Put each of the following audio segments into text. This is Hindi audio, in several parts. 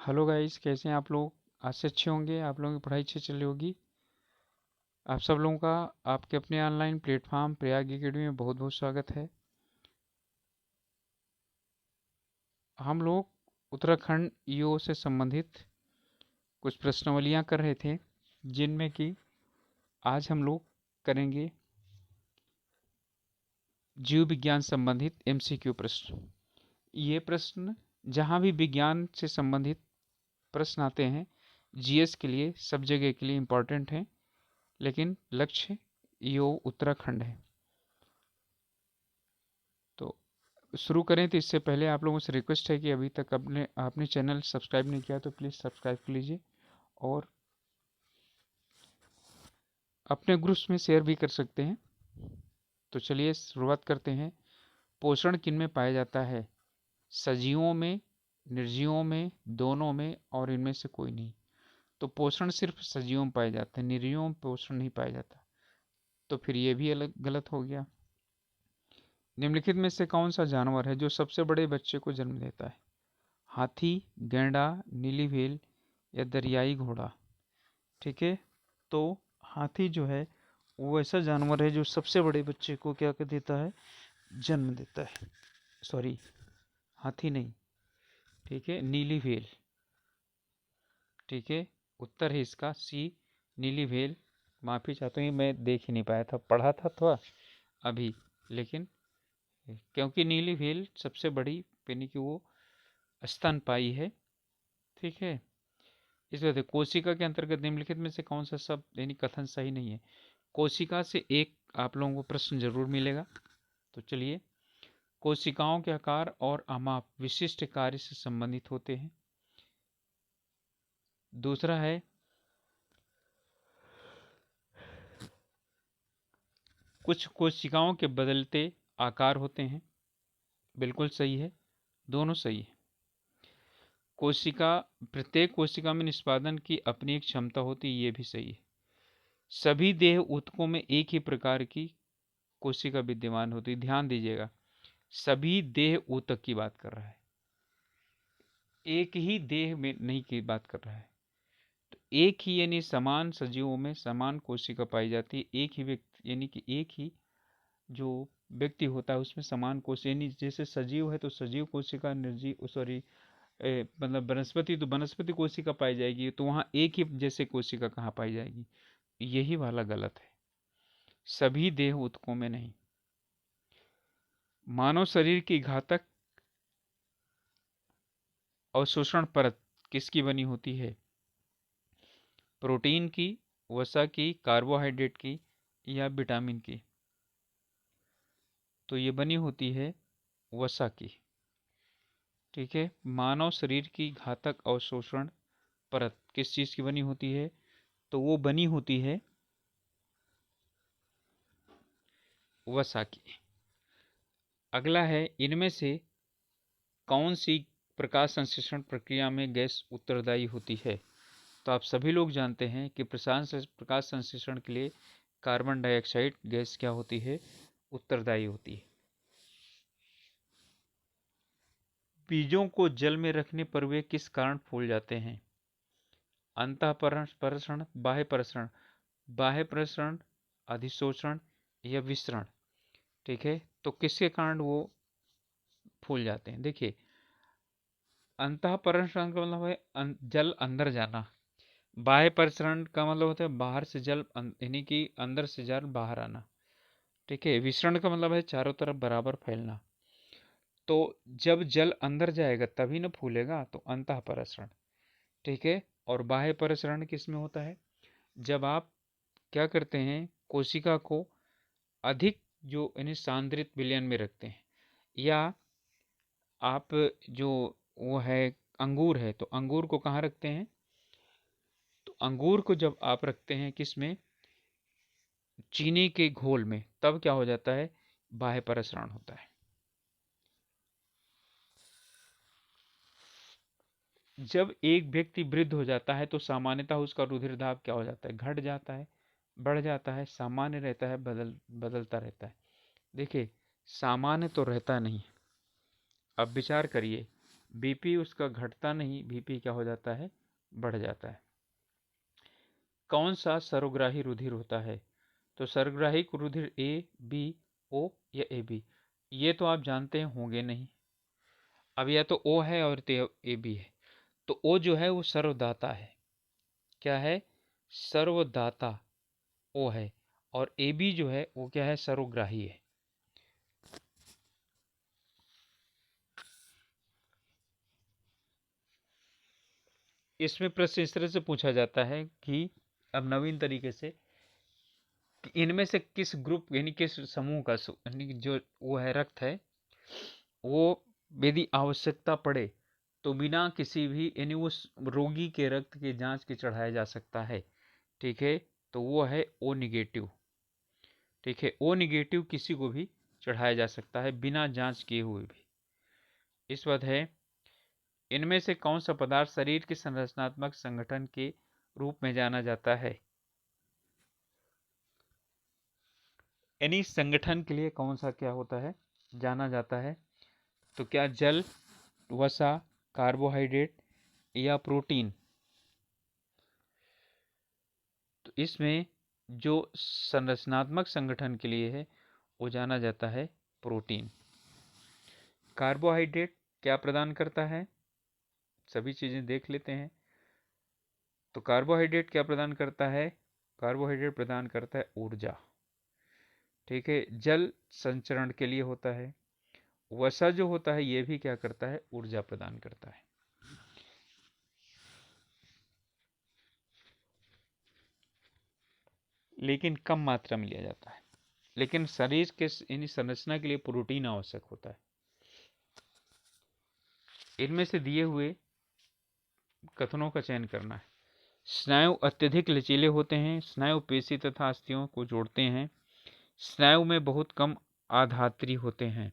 हेलो गाइस, कैसे हैं आप लोग। आज से अच्छे होंगे, आप लोगों की पढ़ाई अच्छी चल रही होगी। आप सब लोगों का आपके अपने ऑनलाइन प्लेटफॉर्म प्रयाग एकेडमी में बहुत बहुत स्वागत है। हम लोग उत्तराखंड ईओ से संबंधित कुछ प्रश्नावलियां कर रहे थे, जिनमें कि आज हम लोग करेंगे जीव विज्ञान संबंधित एमसीक्यू प्रश्न। ये प्रश्न जहाँ भी विज्ञान से संबंधित प्रश्न आते हैं, जीएस के लिए सब जगह के लिए इम्पोर्टेंट हैं, लेकिन लक्ष्य ईओ उत्तराखंड है। तो शुरू करें तो इससे पहले आप लोगों से रिक्वेस्ट है कि अभी तक आपने चैनल सब्सक्राइब नहीं किया तो प्लीज़ सब्सक्राइब कर लीजिए और अपने ग्रुप्स में शेयर भी कर सकते हैं। तो चलिए शुरुआत करते हैं। पोषण किन में पाया जाता है? सजीवों में, निर्जीवों में, दोनों में, और इनमें से कोई नहीं। तो पोषण सिर्फ सजीवों में पाया जाता है, निर्जीवों में पोषण नहीं पाया जाता। तो फिर ये भी अलग गलत हो गया। निम्नलिखित में से कौन सा जानवर है जो सबसे बड़े बच्चे को जन्म देता है? हाथी, गैंडा, नीली व्हेल या दरियाई घोड़ा? ठीक है, तो हाथी जो है वो ऐसा जानवर है जो सबसे बड़े बच्चे को क्या कर देता है? जन्म देता है। सॉरी, हाथी नहीं, ठीक है, नीली व्हेल। ठीक है, उत्तर है इसका सी, नीली व्हेल। माफी चाहता हूँ, मैं देख ही नहीं पाया था, पढ़ा था थोड़ा अभी, लेकिन क्योंकि नीली व्हेल सबसे बड़ी, यानी कि वो स्तनपायी है। ठीक है, इस वजह से कोशिका के अंतर्गत निम्नलिखित में से कौन सा शब्द यानी कथन सही नहीं है? कोशिका से एक आप लोगों को प्रश्न जरूर मिलेगा। तो चलिए, कोशिकाओं के आकार और आमाप विशिष्ट कार्य से संबंधित होते हैं। दूसरा है, कुछ कोशिकाओं के बदलते आकार होते हैं। बिल्कुल सही है, दोनों सही है। कोशिका, प्रत्येक कोशिका में निष्पादन की अपनी एक क्षमता होती है, ये भी सही है। सभी देह ऊतकों में एक ही प्रकार की कोशिका विद्यमान होती है। ध्यान दीजिएगा, सभी देह ऊतक की बात कर रहा है, एक ही देह में नहीं की बात कर रहा है। तो एक ही यानी समान सजीवों में समान कोशिका पाई जाती है। एक ही व्यक्ति यानी कि एक ही जो व्यक्ति होता है उसमें समान कोशिका, यानी जैसे सजीव है तो सजीव कोशिका, निर्जीव सॉरी मतलब वनस्पति तो वनस्पति कोशिका पाई जाएगी। तो वहां एक ही जैसे कोशिका कहाँ पाई जाएगी? यही वाला गलत है, सभी देह ऊतकों में नहीं। मानव शरीर की घातक अवशोषण परत किसकी बनी होती है? प्रोटीन की, वसा की, कार्बोहाइड्रेट की या विटामिन की? तो ये बनी होती है वसा की। ठीक है, मानव शरीर की घातक अवशोषण परत किस चीज की बनी होती है? तो वो बनी होती है वसा की। अगला है, इनमें से कौन सी प्रकाश संश्लेषण प्रक्रिया में गैस उत्तरदायी होती है? तो आप सभी लोग जानते हैं कि प्रकाश संश्लेषण के लिए कार्बन डाइऑक्साइड गैस क्या होती है? उत्तरदायी होती है। बीजों को जल में रखने पर वे किस कारण फूल जाते हैं? अंतःपरषण, बाह्य प्रसरण, बाह्य प्रसरण, अधिशोषण या विसरण? ठीक है, तो किसके कारण वो फूल जाते हैं? देखिए, अंतःपरषण का मतलब है जल अंदर जाना, बाह्य प्रसरण का मतलब होता है बाहर से जल यानी कि अंदर से जल बाहर आना। ठीक है, विसरण का मतलब है चारों तरफ बराबर फैलना। तो जब जल अंदर जाएगा तभी ना फूलेगा, तो अंतःपरसरण। ठीक है, और बाह्य प्रसरण किस में होता है? जब आप क्या करते हैं, कोशिका को अधिक जो यानी सांद्रित विलयन में रखते हैं, या आप जो वो है अंगूर है, तो अंगूर को कहाँ रखते हैं? तो अंगूर को जब आप रखते हैं किस में? चीनी के घोल में, तब क्या हो जाता है? बाह्य प्रसरण होता है। जब एक व्यक्ति वृद्ध हो जाता है तो सामान्यतः उसका रुधिर दाब क्या हो जाता है? घट जाता है, बढ़ जाता है, सामान्य रहता है, बदलता रहता है? देखिए, सामान्य तो रहता नहीं। अब विचार करिए, बीपी उसका घटता नहीं, बीपी क्या हो जाता है, बढ़ जाता है। कौन सा सर्वग्राही रुधिर होता है? तो सर्वग्राही रुधिर ए, बी, ओ या ए बी? ये तो आप जानते होंगे नहीं। अब या तो ओ है और तो ए बी है। तो ओ जो है वो सर्वदाता है। क्या है? सर्वदाता ओ है। और ए बी जो है वो क्या है? सर्वग्राही है। इसमें प्रश्न इस तरह से पूछा जाता है कि अब नवीन तरीके से कि इनमें से किस ग्रुप यानी किस समूह का यानी जो वो है रक्त है, वो यदि आवश्यकता पड़े तो बिना किसी भी यानी उस रोगी के रक्त की जांच के चढ़ाया जा सकता है। ठीक है, तो वो है ओ निगेटिव। ठीक है, ओ निगेटिव किसी को भी चढ़ाया जा सकता है बिना जांच किए हुए भी। इस बात है, इनमें से कौन सा पदार्थ शरीर के संरचनात्मक संगठन के रूप में जाना जाता है? यानी संगठन के लिए कौन सा क्या होता है, जाना जाता है? तो क्या जल, वसा, कार्बोहाइड्रेट या प्रोटीन? तो इसमें जो संरचनात्मक संगठन के लिए है वो जाना जाता है प्रोटीन। कार्बोहाइड्रेट क्या प्रदान करता है? सभी चीजें देख लेते हैं। तो कार्बोहाइड्रेट क्या प्रदान करता है? कार्बोहाइड्रेट प्रदान करता है ऊर्जा। ठीक है, जल संचरण के लिए होता है। वसा जो होता है ये भी क्या करता है? ऊर्जा प्रदान करता है। लेकिन कम मात्रा में लिया जाता है। लेकिन शरीर के यानी संरचना के लिए प्रोटीन आवश्यक होता है। इनमें से दिए हुए कथनों का चयन करना है। स्नायु अत्यधिक लचीले होते हैं। स्नायु पेशी तथा अस्थियों को जोड़ते हैं। स्नायु में बहुत कम आधात्री होते हैं।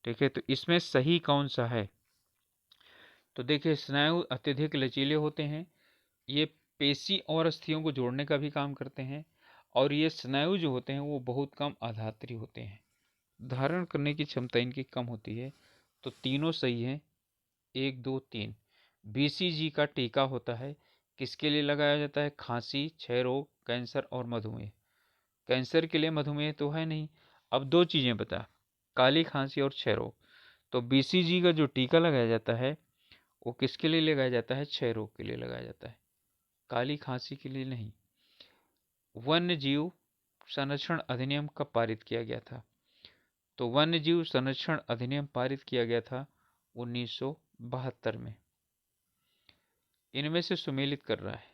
ठीक है, तो इसमें सही कौन सा है? तो देखिए, स्नायु अत्यधिक लचीले होते हैं, ये पेशी और अस्थियों को जोड़ने का भी काम करते हैं, और ये स्नायु जो होते हैं वो बहुत कम आधात्री होते हैं, धारण करने की क्षमता इनकी कम होती है। तो तीनों सही है, 1, 2, 3। बीसीजी का टीका होता है, किसके लिए लगाया जाता है? खांसी, क्षय रोग, कैंसर और मधुमेह। कैंसर के लिए, मधुमेह तो है नहीं। अब दो चीजें बता, काली खांसी और क्षय रोग। तो बीसीजी का जो टीका लगाया जाता है वो किसके लिए लगाया जाता है? क्षय रोग के लिए लगाया जाता है, काली खांसी के लिए नहीं। वन्य जीव संरक्षण अधिनियम कब पारित किया गया था? तो वन्य जीव संरक्षण अधिनियम पारित किया गया था 1972 में। इनमें से सुमेलित कर रहा है,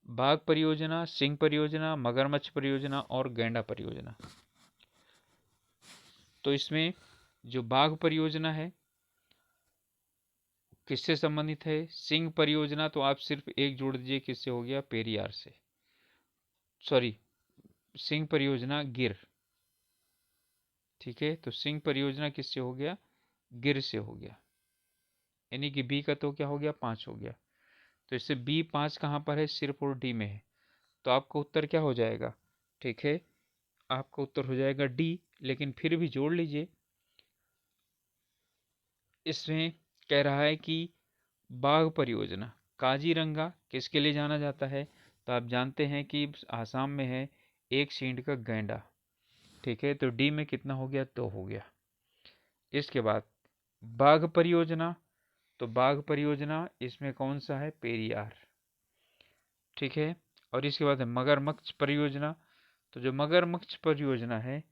बाघ परियोजना, सिंह परियोजना, मगरमच्छ परियोजना और गैंडा परियोजना। तो इसमें जो बाघ परियोजना है किससे संबंधित है? सिंह परियोजना तो आप सिर्फ एक जोड़ दीजिए, किससे हो गया? पेरियार से। सॉरी, सिंह परियोजना गिर। ठीक है, तो सिंह परियोजना किससे हो गया? गिर से हो गया। यानी कि बी का तो क्या हो गया? 5 हो गया। तो इससे बी 5 कहाँ पर है? सिर्फ और डी में है। तो आपका उत्तर क्या हो जाएगा? ठीक है, आपका उत्तर हो जाएगा डी। लेकिन फिर भी जोड़ लीजिए, इसमें कह रहा है कि बाघ परियोजना काजीरंगा किसके लिए जाना जाता है? तो आप जानते हैं कि आसाम में है एक सींग का गैंडा। ठीक है, तो डी में कितना हो गया? 2 हो गया। इसके बाद बाघ परियोजना, तो बाघ परियोजना इसमें कौन सा है? पेरियार। ठीक है, और इसके बाद है मगरमच्छ परियोजना। तो जो मगरमच्छ परियोजना है,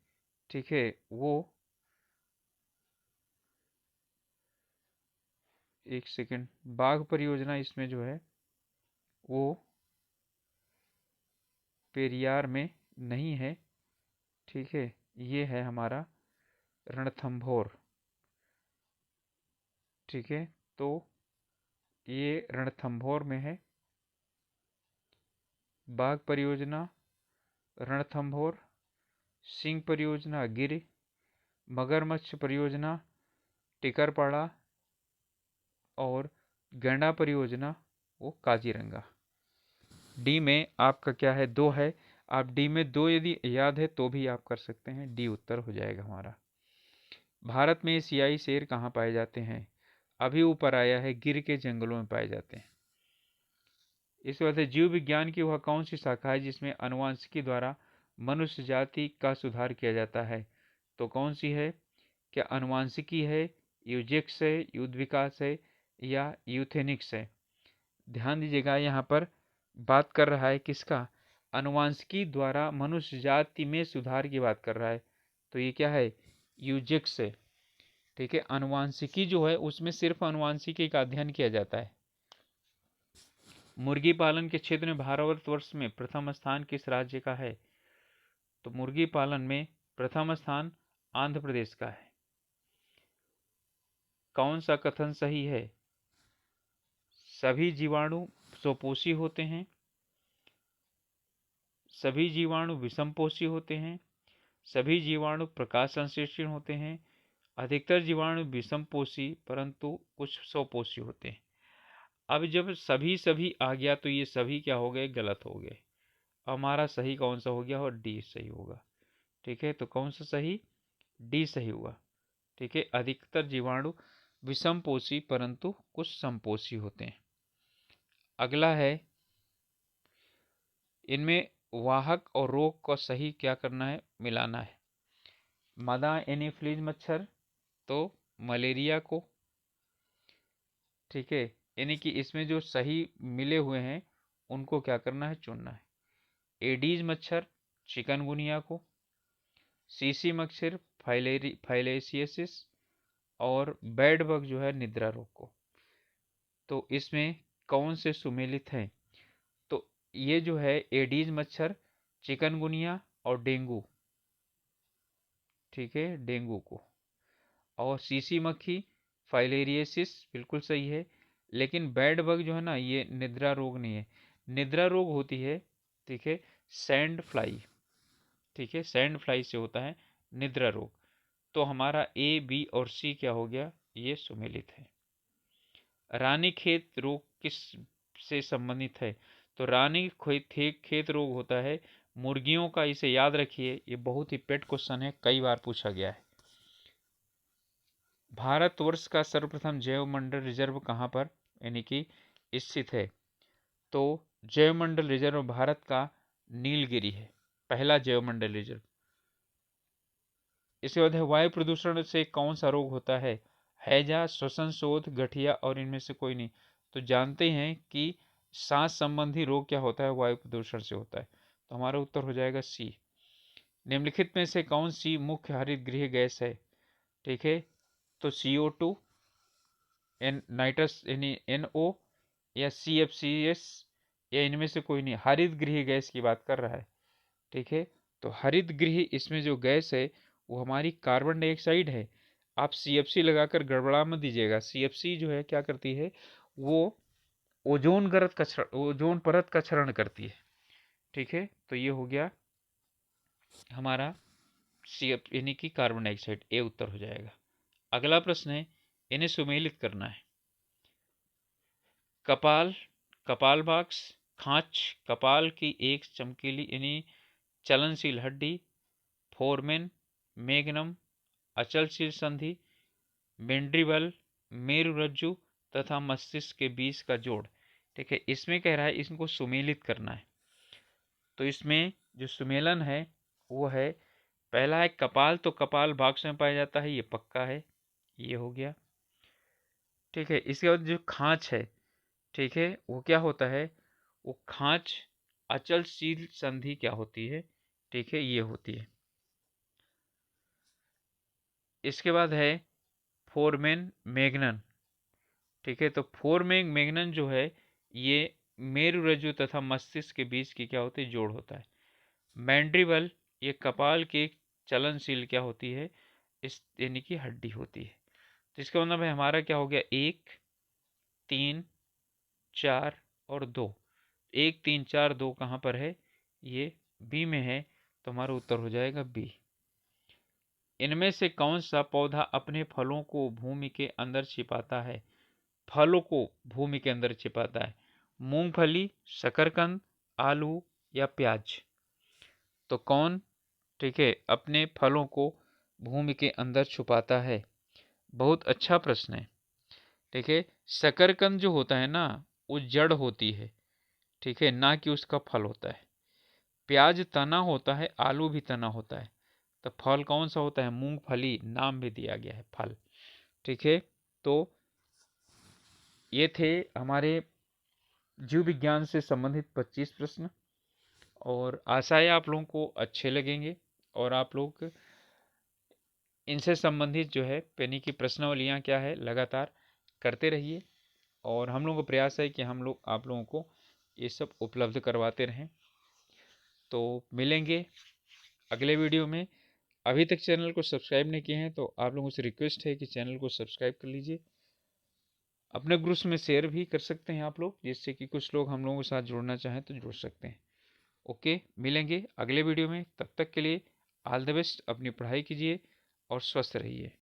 ठीक है, वो एक सेकंड, बाघ परियोजना इसमें जो है वो पेरियार में नहीं है। ठीक है, ये है हमारा रणथंभौर। ठीक है, तो ये रणथंभौर में है बाघ परियोजना, रणथंभौर। सिंह परियोजना गिर, मगरमच्छ परियोजना टिकरपाड़ा, और गैंडा परियोजना वो काजीरंगा। डी में आपका क्या है? 2 है। आप डी में 2 यदि याद है तो भी आप कर सकते हैं, डी उत्तर हो जाएगा हमारा। भारत में एशियाई शेर कहाँ पाए जाते हैं? अभी ऊपर आया है, गिर के जंगलों में पाए जाते हैं। इस वजह से जीव विज्ञान की वह कौन सी शाखा है जिसमें आनुवंशिकी द्वारा मनुष्य जाति का सुधार किया जाता है? तो कौन सी है? क्या आनुवंशिकी है, यूजेक्स है, युद्ध विकास है, या यूथेनिक्स है? ध्यान दीजिएगा, यहाँ पर बात कर रहा है किसका? आनुवंशिकी द्वारा मनुष्य जाति में सुधार की बात कर रहा है। तो ये क्या है? यूजेक्स है। ठीक है, आनुवंशिकी जो है उसमें सिर्फ आनुवंशिकी का अध्ययन किया जाता है। मुर्गी पालन के क्षेत्र में भारतवर्ष में प्रथम स्थान किस राज्य का है? तो मुर्गी पालन में प्रथम स्थान आंध्र प्रदेश का है। कौन सा कथन सही है? सभी जीवाणु स्वपोषी होते हैं, सभी जीवाणु विषमपोषी होते हैं, सभी जीवाणु प्रकाश संश्लेषण होते हैं, अधिकतर जीवाणु विषमपोषी परंतु कुछ स्वपोषी होते हैं। अब जब सभी सभी आ गया तो ये सभी क्या हो गए? गलत हो गए। हमारा सही कौन सा हो गया? और डी सही होगा। ठीक है, तो कौन सा सही? डी सही हुआ। ठीक है, अधिकतर जीवाणु विषमपोषी परंतु कुछ समपोषी होते हैं। अगला है, इनमें वाहक और रोग को सही क्या करना है? मिलाना है। मादा एनीफ्लीज मच्छर तो मलेरिया को, ठीक है, यानी कि इसमें जो सही मिले हुए हैं उनको क्या करना है? चुनना है। एडीज मच्छर चिकनगुनिया को, सीसी मच्छर फाइलेसियसिस, और बेड बग जो है निद्रा रोग को। तो इसमें कौन से सुमेलित हैं? तो ये जो है एडीज मच्छर, चिकनगुनिया और डेंगू, ठीक है, डेंगू को, और सीसी मक्खी फाइलेरियसिस बिल्कुल सही है। लेकिन बेड बग जो है ना, ये निद्रा रोग नहीं है। निद्रा रोग होती है, ठीक है, सैंड फ्लाई, ठीक है, सैंड फ्लाई से होता है निद्रा रोग। तो हमारा ए, बी और सी क्या हो गया? ये सुमेलित है। रानीखेत रोग किस से संबंधित है? तो रानीखेत रोग होता है मुर्गियों का। इसे याद रखिए, ये बहुत ही पेट क्वेश्चन है, कई बार पूछा गया है। भारतवर्ष का सर्वप्रथम जैव मंडल रिजर्व कहाँ पर यानी कि स्थित है? तो जैव मंडल रिजर्व भारत का नीलगिरी है, पहला जैव मंडल रिजर्व। इसके बाद है, वायु प्रदूषण से कौन सा रोग होता है? हैजा, श्वसन शोथ, गठिया और इनमें से कोई नहीं। तो जानते हैं कि सांस संबंधी रोग क्या होता है? वायु प्रदूषण से होता है। तो हमारा उत्तर हो जाएगा सी। निम्नलिखित में से कौन सी मुख्य हरित गृह गैस है? ठीक है, तो CO2, नाइट्रस यानी NO, या CFCS, या इनमें से कोई नहीं। हरित गृह गैस की बात कर रहा है। ठीक है, तो हरित गृह इसमें जो गैस है वो हमारी कार्बन डाइऑक्साइड है। आप CFC लगाकर गड़बड़ा मत दीजिएगा। CFC जो है क्या करती है? वो ओजोन परत का क्षरण करती है। ठीक है, तो ये हो गया हमारा CF यानी कि कार्बन डाइऑक्साइड, ए उत्तर हो जाएगा। अगला प्रश्न है, इन्हें सुमेलित करना है। कपाल, कपालभाग्स, खांच, कपाल की एक चमकीली यानी चलनशील हड्डी, फोरमेन, मैग्नम, अचलशील संधि, मेंड्रिबल, मेरुरज्जु तथा मस्तिष्क के बीच का जोड़। ठीक है, इसमें कह रहा है इनको सुमेलित करना है। तो इसमें जो सुमेलन है वो है, पहला है कपाल, तो कपाल भाग्स में पाया जाता है, ये पक्का है, ये हो गया। ठीक है, इसके बाद जो खांच है, ठीक है, वो क्या होता है? वो खांच अचलशील संधि क्या होती है? ठीक है, ये होती है। इसके बाद है फोरमेन मैग्नन। ठीक है, तो फोरमेन मैग्नन जो है ये मेरुरज्जु तथा मस्तिष्क के बीच की क्या होती है? जोड़ होता है। मैंड्रिबल, ये कपाल की चलनशील क्या होती है? इस यानी कि हड्डी होती है। तो इसका मतलब है हमारा क्या हो गया? 1, 3, 4 और 2। 1, 3, 4, 2 कहाँ पर है? ये बी में है, तो हमारा उत्तर हो जाएगा बी। इनमें से कौन सा पौधा अपने फलों को भूमि के अंदर छिपाता है? फलों को भूमि के अंदर छिपाता है। मूंगफली, शकरकंद, आलू या प्याज। तो कौन, ठीक है, अपने फलों को भूमि के अंदर छुपाता है? बहुत अच्छा प्रश्न है। ठीक है। शकरकंद जो होता है ना, वो जड़ होती है, ठीक है, ना कि उसका फल होता है। प्याज तना होता है, आलू भी तना होता है, तो फल कौन सा होता है? मूंगफली, नाम भी दिया गया है फल, ठीक है। तो ये थे हमारे जीव विज्ञान से संबंधित 25 प्रश्न, और आशा है आप लोगों को अच्छे लगेंगे, और आप लोग इनसे संबंधित जो है पेनी की प्रश्नावलियाँ क्या है लगातार करते रहिए, और हम लोगों का प्रयास है कि हम लोग आप लोगों को ये सब उपलब्ध करवाते रहें। तो मिलेंगे अगले वीडियो में। अभी तक चैनल को सब्सक्राइब नहीं किए हैं तो आप लोगों से रिक्वेस्ट है कि चैनल को सब्सक्राइब कर लीजिए। अपने ग्रुप्स में शेयर भी कर सकते हैं आप लोग, जिससे कि कुछ लोग हम लोगों के साथ जुड़ना चाहें तो जुड़ सकते हैं। ओके, मिलेंगे अगले वीडियो में, तब तक के लिए ऑल द बेस्ट, अपनी पढ़ाई कीजिए और स्वस्थ रहिए।